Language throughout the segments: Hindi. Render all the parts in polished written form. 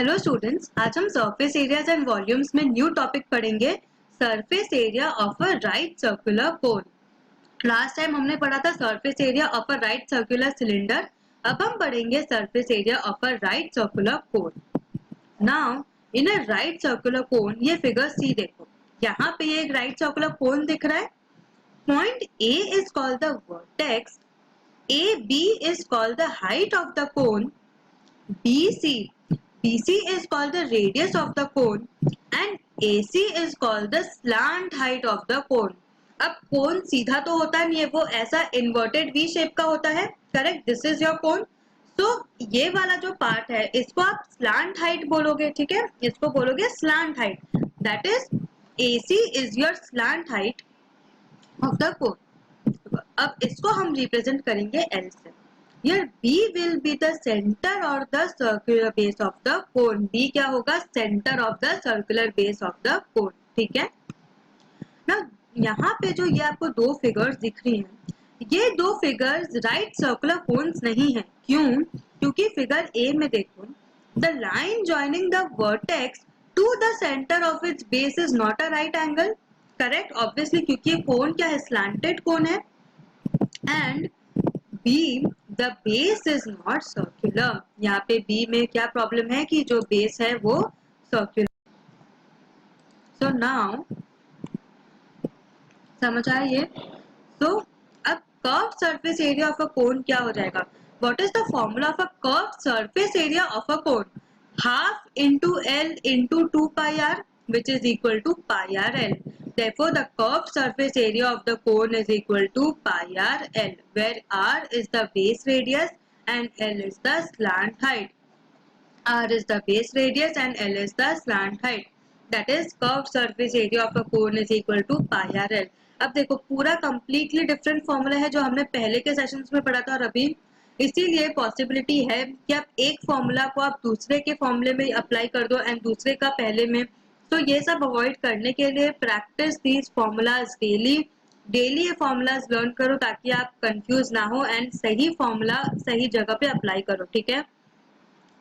हेलो स्टूडेंट्स, आज हम सरफेस एरियाज एंड वॉल्यूम्स में न्यू टॉपिक पढ़ेंगे, surface area of a right circular cone. Last time हमने पढ़ा था surface area of a right circular cylinder. अब हम पढ़ेंगे surface area of a right circular cone. Now in a right circular cone, ये फिगर सी देखो, यहाँ पे ये एक राइट सर्कुलर कोन दिख रहा है। Point A is called the vertex, A B is called the height of the cone, BC is called the radius of the cone and AC is called the slant height of the cone. अब कोन सीधा तो होता नहीं है, वो ऐसा इन्वर्टेड वी शेप का होता है, करेक्ट। दिस इज योर कोन। तो ये वाला जो पार्ट है इसको आप स्लांट हाइट बोलोगे, ठीक है, इसको बोलोगे slant height. That is AC is your slant height of the कोन। अब इसको हम रिप्रेजेंट करेंगे L से। Here B will be the center or the circular base of the cone. B क्या होगा? Center of the circular base of the cone. ठीक है ना। यहाँ पे जो ये आपको दो फिगर्स दिख रही हैं, ये दो फिगर्स राइट सर्कुलर कोन्स नहीं है। क्यों? क्योंकि फिगर ए में देखो, the line joining the vertex to the centre of its base is not a right angle, correct. Obviously क्योंकि ये कोन क्या है? स्लैंटेड कोन है। And B, the base is not circular. यहाँ पे B में क्या प्रॉब्लम है कि जो बेस है वो सर्कुलर। So now समझ आया ये? So अब curve surface area of a cone क्या हो जाएगा? What is the formula of a curved surface area of a cone? Half into L into 2 pi r, which is equal to pi r L. Therefore, the curved surface area of the cone is equal to pi r L, where r is the base radius and L is the slant height. R is the base radius and L is the slant height. That is curved surface area of a cone is equal to pi r L. अब देखो पूरा completely different formula है जो हमने पहले के सेशंस में पढ़ा था और अभी, इसीलिए पॉसिबिलिटी है कि आप एक फॉर्मूला को आप दूसरे के फॉर्मूले में अप्लाई कर दो एंड दूसरे का पहले में। तो ये सब अवॉइड करने के लिए practice these formulas daily. Daily ये फॉर्मूलाज लर्न करो ताकि आप कंफ्यूज ना हो एंड सही फॉर्मूला सही जगह पे अप्लाई करो, ठीक है।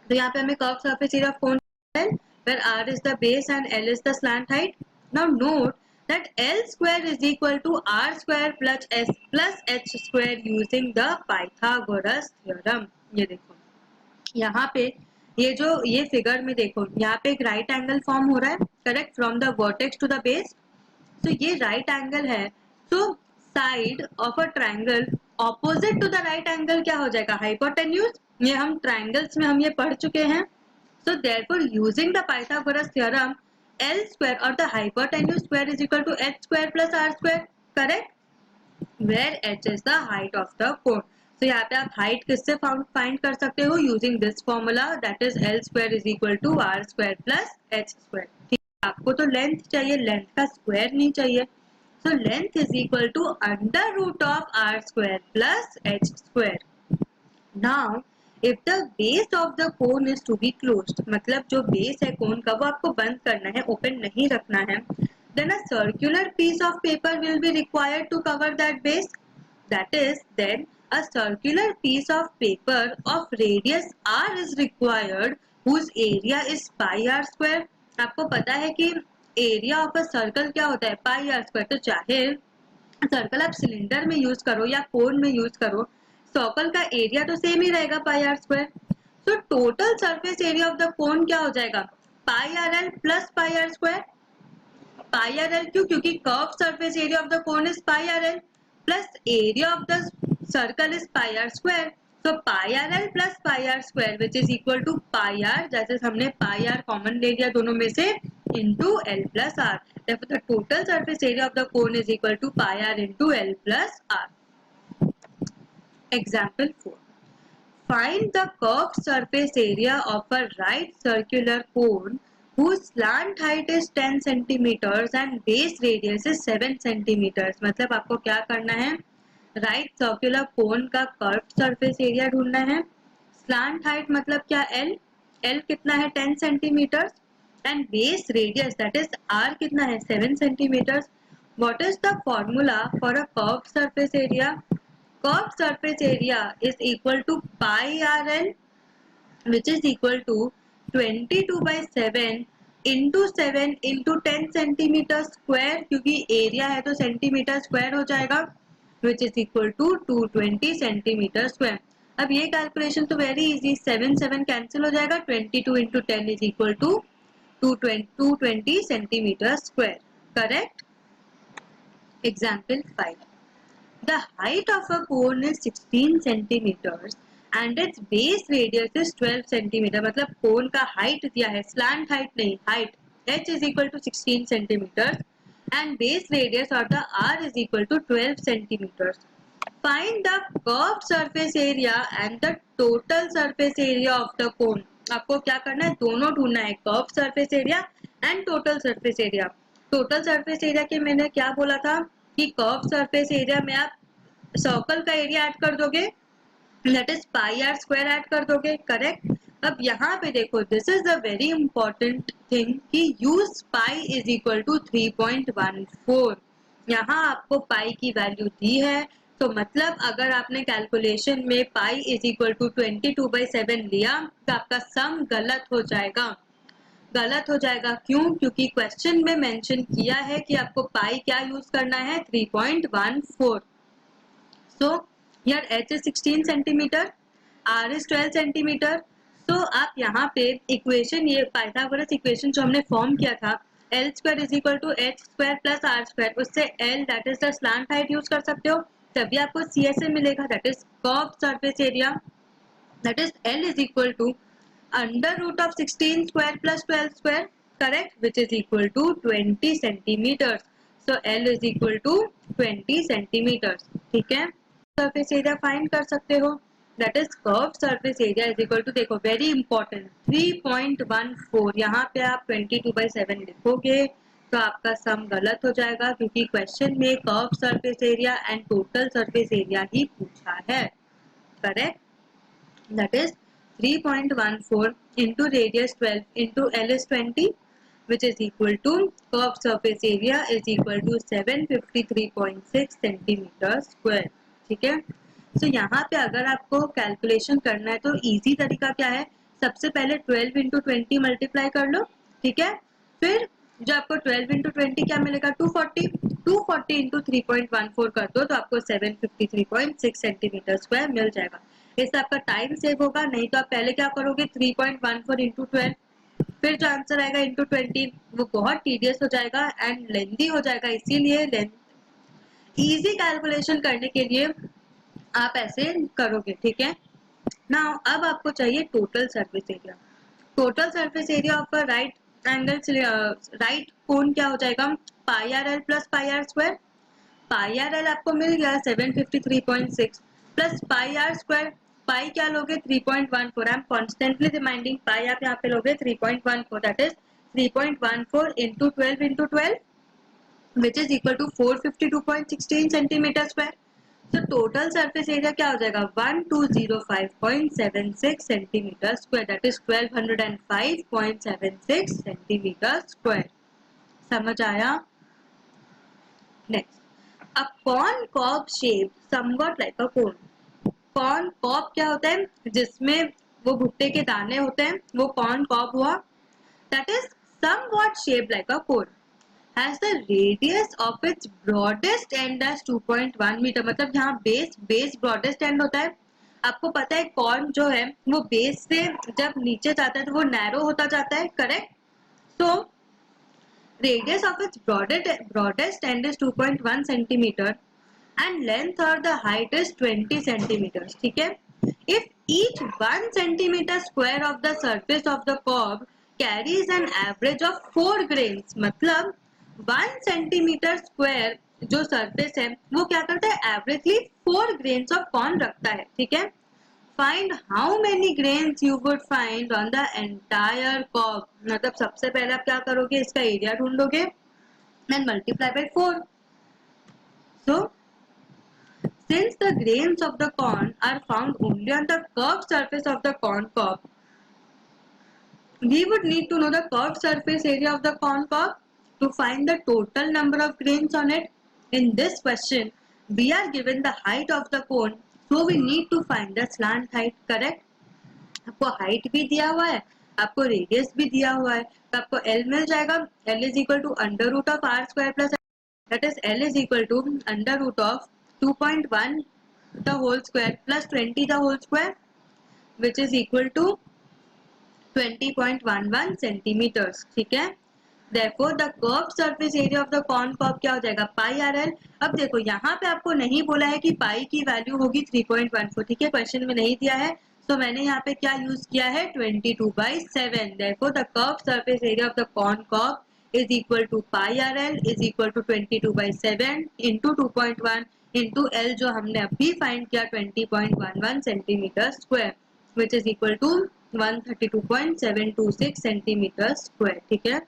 तो यहाँ पे हमें curve surface area of cone है, where r is the base and L is the slant height. Now note that L square is equal to r square plus h square using the Pythagoras theorem. ये देखो यहाँ पे ये फिगर में देखो, यहाँ पे एक राइट एंगल फॉर्म हो रहा है, correct, from the vertex to the base. तो ये राइट एंगल है, तो side of a triangle opposite to the right angle क्या हो जाएगा? हाइपोटेन्यूज। ये हम ट्रायंगल्स में हम ये पढ़ चुके हैं। So therefore, using the Pythagoras theorem, L square or the hypotenuse square is equal to h square plus r square, correct? Where h is the height of the cone. So यहाँ पे आप height किससे find कर सकते हो? Using this formula, that is L square is equal to r square plus h square. ठीक है, आपको तो length चाहिए, length का square नहीं चाहिए। So length is equal to under root of r square plus h square. Now if the base of the cone is to be closed, मतलब जो base है कोन का वो आपको बंद करना है, ओपन नहीं रखना है, then a circular piece of paper will be required to cover that base. That is, then a circular piece of paper of radius r is required whose area is pi r square. आपको पता है कि एरिया ऑफ अ सर्कल क्या होता है? पाई आर स्क्वायर। तो चाहे सर्कल आप सिलेंडर में यूज करो या कोन में यूज करो, सर्कल का एरिया तो सेम ही रहेगा, पाई आर स्क्वायर। तो total surface area of the cone क्या हो जाएगा? Pi R L plus pi R square. Pi R L क्यों? क्योंकि curve surface area of the cone is pi R L plus area of the circle is pi R square. तो pi R L plus pi R square which is equal to pi R, जैसे हमने पाई आर कॉमन ले लिया दोनों में से, into L plus R. Therefore, the total surface area of the cone is equal to pi r into L plus R. Example 4. Find the curved surface area of a right circular cone whose slant height is 10 centimeters and base radius is 7 centimeters. मतलब आपको क्या करना है? राइट सर्कुलर कोन का कर्व्ड सरफेस एरिया ढूंढना है। स्लांट हाइट मतलब क्या? L. L कितना है? 10 centimetres and base radius that is R कितना है? 7 centimetres. What is the formula for a curved surface area? Curved surface area is equal to pi rl, which is equal to 22/7 into 7 into 10 centimetre square, क्योंकि एरिया है तो सेंटीमीटर स्क्वायर हो जाएगा, which is equal to 220 centimetre square. अब ये कैलकुलेशन तो वेरी इजी, 7 7 कैंसिल हो जाएगा, 22 into 10 is equal to 220 centimetre square. Correct. Example 5, the height of a cone is 16 centimeters and its base radius is 12 centimeter। मतलब कोन का हाइट दिया है, स्लैंट हाइट नहीं, height h is equal to 16 centimeters and base radius of the r is equal to 12 centimeters। Find the curved surface area and the total surface area of the cone। आपको क्या करना है, दोनों ढूंढना है, curve surface area and total surface area. Total surface area के मैंने क्या बोला था कि कर्व सरफेस एरिया में आप सर्कल का एरिया ऐड कर दोगे, that is pi R square add कर दोगे। करेक्ट। अब यहाँ पे देखो, this is the very important thing कि use pi is equal to 3.14। यहाँ आपको पाई की वैल्यू दी है, तो मतलब अगर आपने कैलकुलेशन में पाई इज इक्वल टू 22/7 लिया तो आपका सम गलत हो जाएगा। गलत हो जाएगा क्यों? क्योंकि क्वेश्चन में मेंशन किया है कि आपको पाई क्या यूज करना है, 3.14। So here h is 16 centimeter, r is 12 centimeter। So आप यहाँ पे इक्वेशन, ये पाइथागोरस इक्वेशन जो हमने फॉर्म किया था, L square is equal to h square plus r square, उससे L that is the slant height use कर सकते हो, तभी आपको CSA मिलेगा, that is curved surface area, that is L is equal to under root of 16 square plus 12 square, correct, which is equal to 20 centimeters। So L is equal to 20 centimeters। ठीक है, सरफेस एरिया फाइंड कर सकते हो, that is curve surface area is equal to, देखो वेरी इंपॉर्टेंट, 3.14। यहाँ पे आप 22/7 लिखोगे तो आपका सम गलत हो जाएगा, क्योंकि क्वेश्चन में curve surface area and total surface area ही पूछा है। Correct, that is 3.14 into radius 12 into L is 20, which is equal to curved surface area is equal to 753.6 centimeter square। ठीक है, तो यहाँ पे अगर आपको कैलकुलेशन करना है तो इजी तरीका क्या है, सबसे पहले 12 इंटू 20 मल्टीप्लाई कर लो। ठीक है, फिर जो आपको 12 इंटू 20 क्या मिलेगा, 240 इंटू 3.14 कर दो तो आपको 753.6 सेंटीमीटर स्क्वायर मिल जाएगा। इससे आपका टाइम सेव होगा, नहीं तो आप पहले क्या करोगे, 3.14 इंटू 12, फिर जो आंसर आएगा इंटू 20, वो बहुत टीडियस हो जाएगा एंड लेंथी हो जाएगा, इसीलिए इजी कैलकुलेशन करने के लिए आप ऐसे करोगे। ठीक है, नाउ अब आपको चाहिए total surface area. Total surface area of a right angle right cone क्या हो जाएगा, pi R L plus pi R square. Pi R L आपको मिल गया 753.6 plus pi R square, pi क्या लोगे 3.14, I am constantly reminding, pi आप यहाँ पे लोगे 3.14, that is 3.14 into 12 into 12, which is equal to 452.16 centimeter square। तो टोटल सरफेस एरिया क्या हो जाएगा, 1205.76 centimetre square, that is 1205.76 centimetre square. समझ आया? Next, a corn cob shape somewhat like a cone. Corn cob क्या होता है, जिसमें वो भुट्टे के दाने होते हैं, वो कॉर्न कॉब हुआ, that is somewhat shape like a cone, has the radius of its broadest end as 2.1 metre. मतलब यहाँ बेस ब्रॉडेस्ट एंड होता है, आपको पता है कॉर्न जो है वो बेस से जब नीचे जाता है तो वो नैरो होता जाता है। Correct, so radius of its broadest end is 2.1 centimeter and length or the height is 20 centimeters। ठीक है, if each 1 centimeter square of the surface of the cob carries an average of 4 grains, मतलब 1 centimeter square जो सरफेस है वो क्या करता है, एवरेजली 4 grains of corn रखता है। ठीक है, find how many grains you would find on the entire cob। मतलब सबसे पहले आप क्या करोगे, इसका area ढूंढोगे and multiply by 4। So since the grains of the corn are found only on the curved surface of the corn cob, we would need to know the curved surface area of the corn cob to find the total number of grains on it। In this question, we are given the height of the cone, so we need to find the slant height। Correct, आपको हाइट भी दिया हुआ है आपको रेडियस भी दिया हुआ है, तो आपको L मिल जाएगा। L is equal to under root of R square plus, that is L is equal to under root of 2.1 the whole square plus 20 the whole square which is equal to 20.11 centimetres. ठीक है, therefore the curved surface area of the cone curve क्या हो जाएगा, पाई आर एल। अब देखो यहाँ पे आपको नहीं बोला है कि पाई की वैल्यू होगी 3.14, ठीक है, क्वेश्चन में नहीं दिया है, तो मैंने यहाँ पे क्या यूज किया है 22/7। therefore the curved surface area of the cone curve is equal to pi R L is equal to 22/7 into 2.1 into L जो हमने अभी फाइंड किया 20.11 centimetre square which is equal to 132.726 centimetre square. ठीक है,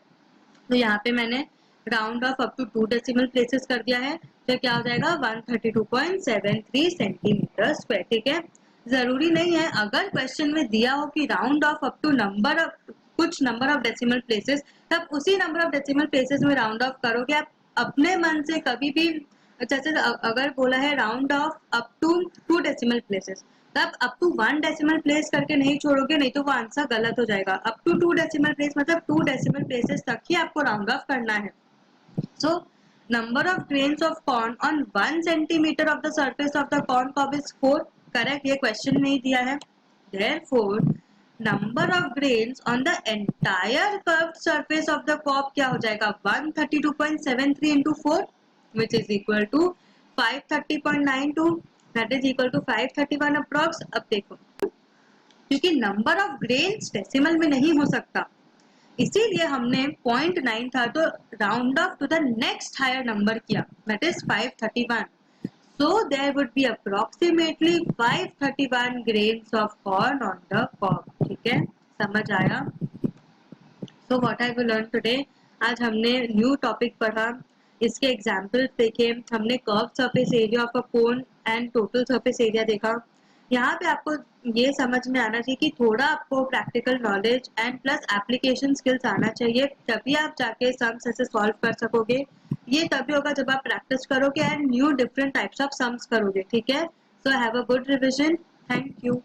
तो यहाँ पे मैंने round off up to 2 decimal places कर दिया है, तो क्या हो जाएगा 132.73 सेंटीमीटर स्क्वायर। ठीक है, जरूरी नहीं है अगर क्वेश्चन में दिया हो कि round off up to number of कुछ नंबर ऑफ डेसिमल प्लेसेस, तब उसी नंबर ऑफ डेसिमल प्लेसेस में राउंड ऑफ करोगे। आप अपने मन से कभी भी, जैसे अगर बोला है round off up to 2 decimal places, तब अप टू 1 डेसिमल प्लेस करके नहीं छोड़ोगे, नहीं तो वो आंसर गलत हो जाएगा। अप टू 2 डेसिमल प्लेस मतलब 2 डेसिमल प्लेसेस तक ही आपको राउंड ऑफ करना है। So number of grains of corn on 1 centimetre of the surface of the corn cob is 4, correct, ये क्वेश्चन में ही दिया है। Therefore number of grains on the entire curved surface of the cob क्या हो जाएगा 132.73 into 4 which is equal to 530.92, that is equal to 531 approx. अब देखो क्योंकि नंबर ऑफ ग्रेन्स डेसिमल में नहीं हो सकता, इसीलिए हमने 0.9 था तो round off to the next higher number किया, that is 531। So there would be approximately 531 grains of corn on the cob. ठीक है, समझ आया? So what I will learn today, आज हमने न्यू टॉपिक पढ़ा, इसके एग्जाम्पल्स देखे, हमने curve surface area of a cone and total surface area देखा। यहाँ पे आपको ये समझ में आना चाहिए कि थोड़ा आपको practical knowledge and plus application skills आना चाहिए, तभी आप जाके सम्स ऐसे सॉल्व कर सकोगे। ये तभी होगा जब आप प्रैक्टिस करोगे and new different types of sums करोगे। ठीक है, so have a good revision, thank you.